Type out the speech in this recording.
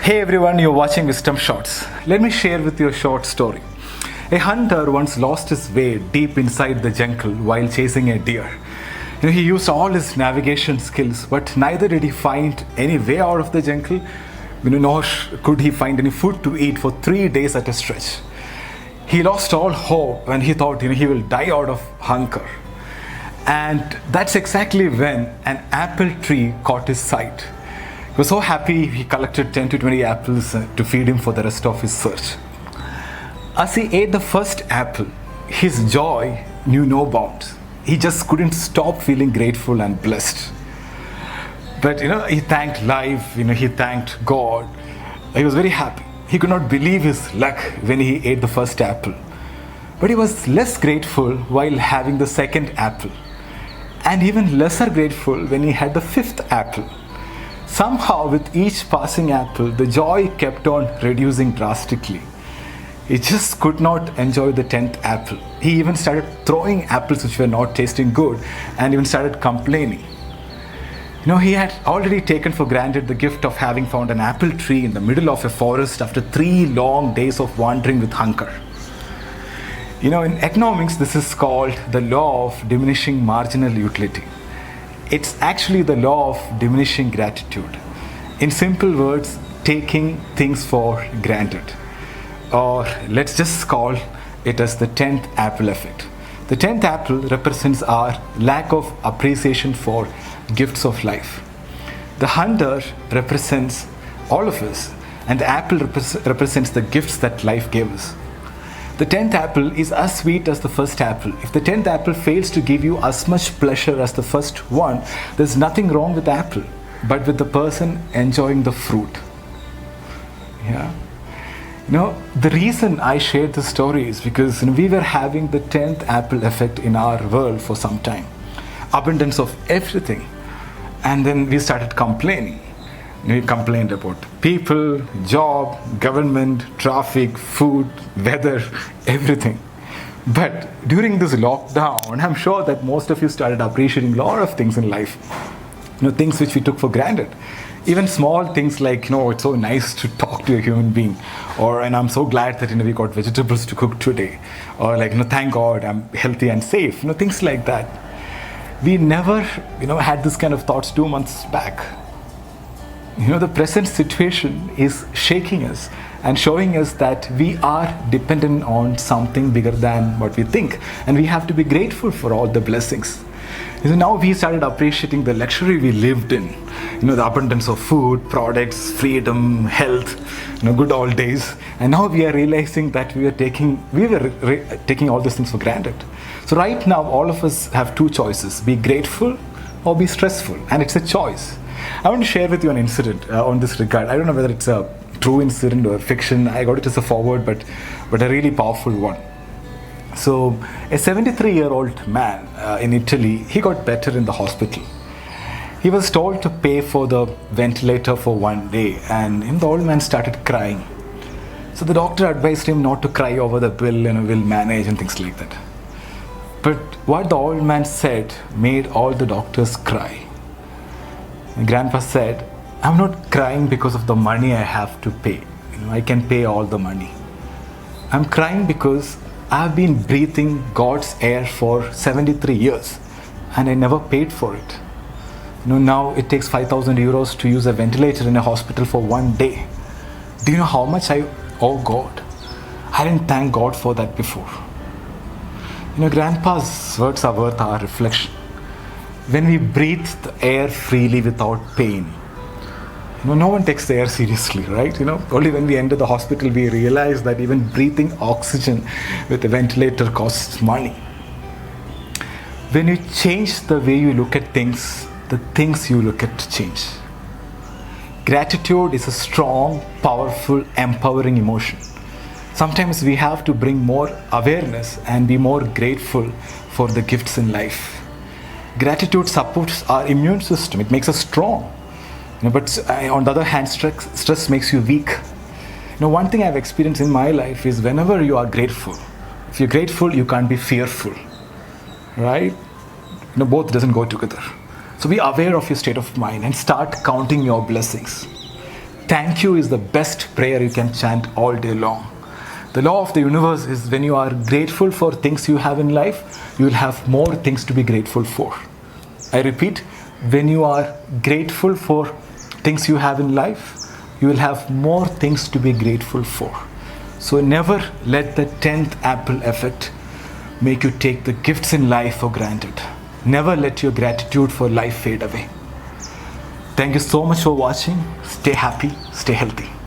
Hey everyone, you're watching Wisdom Shots. Let me share with you a short story. A hunter once lost his way deep inside the jungle while chasing a deer. He used all his navigation skills, but neither did he find any way out of the jungle, nor could he find any food to eat for 3 days at a stretch. He lost all hope and he thought he will die out of hunger. And that's exactly when an apple tree caught his sight. He was so happy he collected 10 to 20 apples to feed him for the rest of his search. As he ate the first apple, his joy knew no bounds. He just couldn't stop feeling grateful and blessed. But he thanked life, he thanked God. He was very happy. He could not believe his luck when he ate the first apple. But he was less grateful while having the second apple. And even lesser grateful when he had the fifth apple. Somehow, with each passing apple, the joy kept on reducing drastically. He just could not enjoy the 10th apple. He even started throwing apples which were not tasting good and even started complaining. He had already taken for granted the gift of having found an apple tree in the middle of a forest after 3 long days of wandering with hunger. In economics, this is called the law of diminishing marginal utility. It's actually the law of diminishing gratitude. In simple words, taking things for granted. Or let's just call it as the 10th apple effect. The 10th apple represents our lack of appreciation for gifts of life. The hunter represents all of us, and the apple represents the gifts that life gave us. The 10th apple is as sweet as the first apple. If the 10th apple fails to give you as much pleasure as the first one, there's nothing wrong with the apple, but with the person enjoying the fruit. Yeah. The reason I shared this story is because we were having the 10th apple effect in our world for some time. Abundance of everything. And then we started complaining. We complained about people, job, government, traffic, food, weather, everything. But during this lockdown, I'm sure that most of you started appreciating a lot of things in life. Things which we took for granted. Even small things like, it's so nice to talk to a human being. And I'm so glad that, we got vegetables to cook today. Or thank God I'm healthy and safe. Things like that. We never, had this kind of thoughts 2 months back. The present situation is shaking us and showing us that we are dependent on something bigger than what we think. And we have to be grateful for all the blessings. Now we started appreciating the luxury we lived in. The abundance of food, products, freedom, health, good old days. And now we are realizing that we were taking all these things for granted. So right now, all of us have 2 choices: be grateful or be stressful. And it's a choice. I want to share with you an incident on this regard. I don't know whether it's a true incident or fiction. I got it as a forward, but a really powerful one. So a 73-year-old man in Italy, he got better in the hospital. He was told to pay for the ventilator for 1 day, and the old man started crying. So the doctor advised him not to cry over the bill, we'll manage and things like that. But what the old man said made all the doctors cry. And Grandpa said, I'm not crying because of the money I have to pay. I can pay all the money. I'm crying because I've been breathing God's air for 73 years and I never paid for it. Now it takes 5,000 euros to use a ventilator in a hospital for 1 day. Do you know how much I owe God? I didn't thank God for that before. Grandpa's words are worth our reflection. When we breathe the air freely without pain, no one takes the air seriously, right? Only when we enter the hospital, we realize that even breathing oxygen with a ventilator costs money. When you change the way you look at things, the things you look at change. Gratitude is a strong, powerful, empowering emotion. Sometimes we have to bring more awareness and be more grateful for the gifts in life. Gratitude supports our immune system. It makes us strong. But on the other hand, stress makes you weak. One thing I've experienced in my life is whenever you are grateful, if you're grateful, you can't be fearful, right? Both doesn't go together. So be aware of your state of mind and start counting your blessings. Thank you is the best prayer you can chant all day long. The law of the universe is when you are grateful for things you have in life, you will have more things to be grateful for. I repeat, when you are grateful for things you have in life, you will have more things to be grateful for. So never let the 10th apple effect make you take the gifts in life for granted. Never let your gratitude for life fade away. Thank you so much for watching. Stay happy, stay healthy.